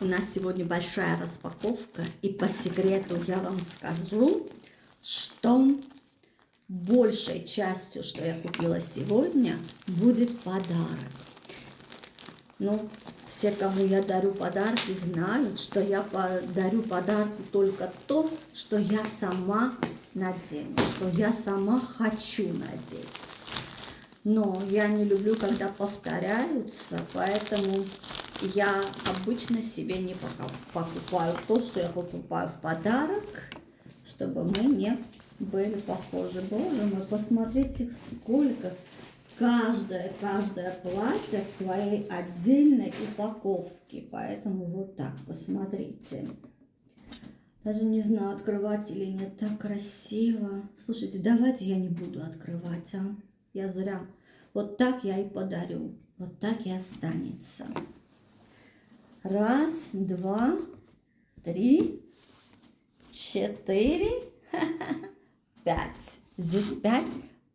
У нас сегодня большая распаковка, и по секрету я вам скажу, что большей частью, что я купила сегодня, будет подарок. Ну, все, кому я дарю подарки, знают, что я дарю подарки только то, что я сама надену, что я сама хочу надеть. Но я не люблю, когда повторяются, поэтому я обычно себе не покупаю то, что я покупаю в подарок, чтобы мы не были похожи. Боже мой, посмотрите, сколько каждое платье в своей отдельной упаковке. Поэтому вот так, посмотрите. Даже не знаю, открывать или нет, так красиво. Слушайте, давайте я не буду открывать, а? Я зря. Вот так я и подарю. Вот так и останется. Раз, два, три, четыре, пять. Здесь 5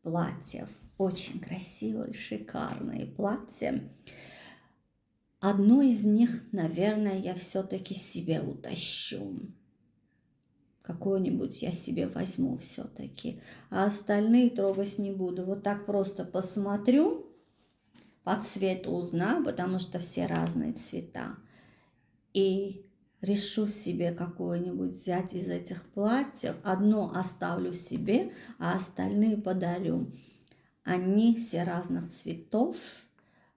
платьев. Очень красивые, шикарные платья. Одно из них, наверное, я все-таки себе утащу. Какое-нибудь я себе возьму все-таки. А остальные трогать не буду. Вот так просто посмотрю, по цвету узнаю, потому что все разные цвета. И решу себе какое-нибудь взять из этих платьев. Одно оставлю себе, а остальные подарю. Они все разных цветов,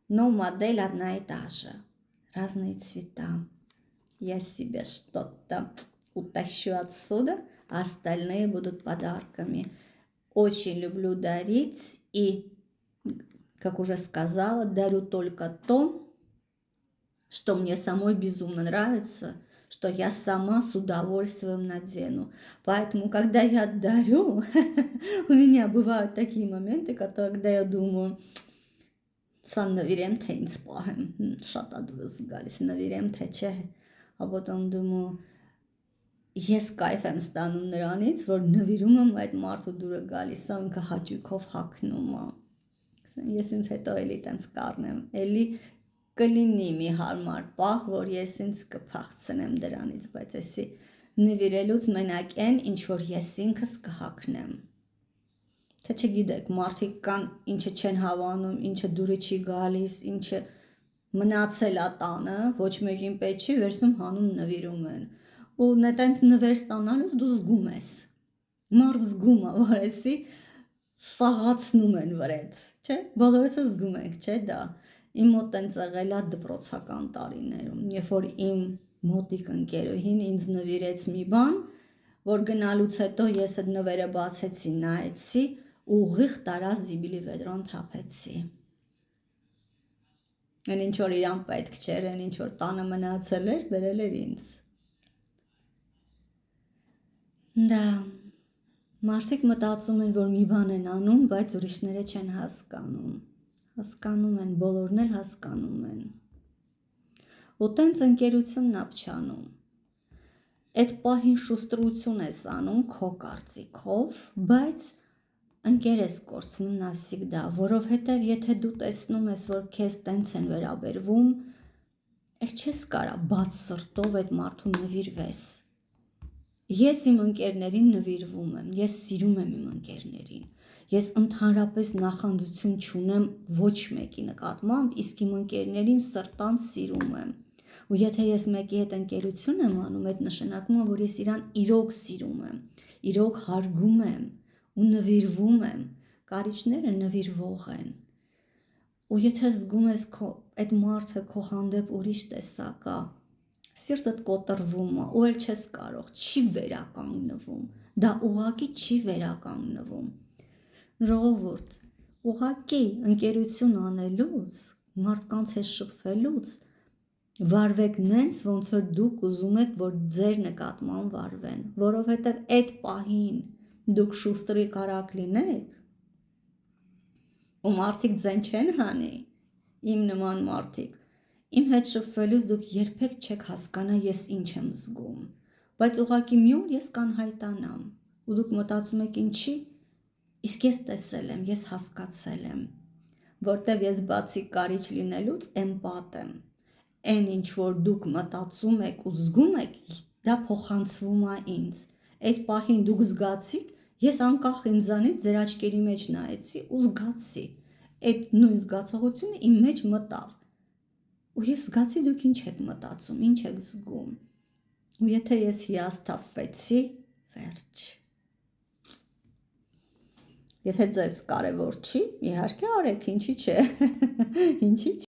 но модель одна и та же. Разные цвета. Я себе что-то утащу отсюда, а остальные будут подарками. Очень люблю дарить и, как уже сказала, дарю только то, что мне самой безумно нравится, что я сама с удовольствием надену. Поэтому, когда я дарю, у меня бывают такие моменты, когда я думаю, սա նվիրեմ թե ինձ պահեմ, շատ ադվս գալիս, նվիրեմ թե չէ, а потом думаю, ես կայֆ եմ ստանում նրանից, որ նվիրում եմ այդ մարդու դուրը գալիս, սա ինքը հաճույքով հագնում է։ Ես ինձ հետո էլի տենց կառնեմ, էլի կլինի մի հարմար պահ, որ ես ինձ կփախցնեմ դրանից, բայց էսի նվիրելուց մենակ են, ինչ որ ես ինքս կհագնեմ։ Թե չգիտեք, մարդիկ կան, ինչը չեն հավանում, ինչը դուրը չի գալիս, ինչը մնացել է տանը, ոչ մեկին պետք չի, վերցնում հանում նվիրում են։ Ու նետենց նվեր ստանալուց դու զգում ես։ Մարդ զգում է, որ էսի սաղացնում են վրեդ, չէ՞։ Բոլորս զգում ենք, չէ՞ դա։ Իմ մոտ տենց եղել է դպրոցական տարիներում, երբ որ իմ մոտիկ ընկերուհին ինձ նվիրեց մի բան, որ գնալուց հետո ես այդ նվերը բացեցի, նայեցի, ուղիղ տարած զիբիլի վեդրոն թափեցի։ Այն ինչ որ իրան պետք չէր, այն ինչ որ տանը մնացել էր, բերել էր ինձ։ Դա մարդիկ մտածում են, որ մի բան են անում, բայց ուրիշները չեն հասկանում։ Հասկանում են, բոլորն էլ հասկանում են։ Ու տենց ընկերությունն ապչանում։ Այդ պահին շուստրություն ես անում քո կարծիքով, բայց ընկեր ես կորցնում навсегда, որովհետև եթե դու տեսնում ես, որ քեզ տենց են վերաբերվում, էլ չես կարա բաց սրտով այդ մարդուն նվիրվես։ Ես իմ ընկերներին նվիրվում եմ, ես սիրում եմ իմ ընկերներին։ Ես ընդհանրապես նախանձություն չունեմ ոչ մեկի նկատմամբ, իսկ իմ ընկերներին սրտանց սիրում եմ։ Ու եթե ես մեկի հետ ընկերություն եմ անում, այդ նշանակում է, որ ես իրան իրոք սիրում եմ, իրոք հարգում եմ ու նվիրվում եմ, կարիճները նվիրվող են։ Ու եթե զգում ես այդ մարդը քո հանդեպ ուրիշ տեսակ է, սիրտդ կոտրվում է, ու էլ չես կարող, չի վերականգնվում, դա ուղղակի չի վերականգնվում։ Ժողովուրդ, ուղղակի ընկերություն անելուց, մարդկանց հետ շփվելուց վարվեք նենց, ոնց որ դուք ուզում եք, որ ձեր նկատմամբ վարվեն, որովհետև այդ պահին դուք շուստրի կարակ լինեք, ու մարդիկ ձեն չեն հանի, իմ նման մարդիկ, իմ հետ շփվելուց դուք երբեք չեք հասկանա ես ինչ եմ զգում, բայց ուղղակի մի օր ես կանհայտանամ, ու դուք մտածում եք ինչի, իսկ ես տեսել եմ, ես հասկացել եմ, որտև ես բացի կարիճ լինելուց էմպատ եմ, այն ինչ որ դուք մտածում եք ու զգում եք, դա փոխանցվում է ինձ։ Այդ պահին դուք զգացիք, ես անկախ ինձանից ձեր աչքերի մեջ նայեցի ու զգացի։ Այդ նույն զգացողությունը իմ մեջ մտավ։ Ու ես զգացի դուք ինչ եք մտածում, ինչ եք զգում։ Ու եթե ես հիասթափվեցի, վերջ։ Եթե ձեզ կարևոր չի, իհարկե արեք, ինչի՞ չէ։ Ինչի՞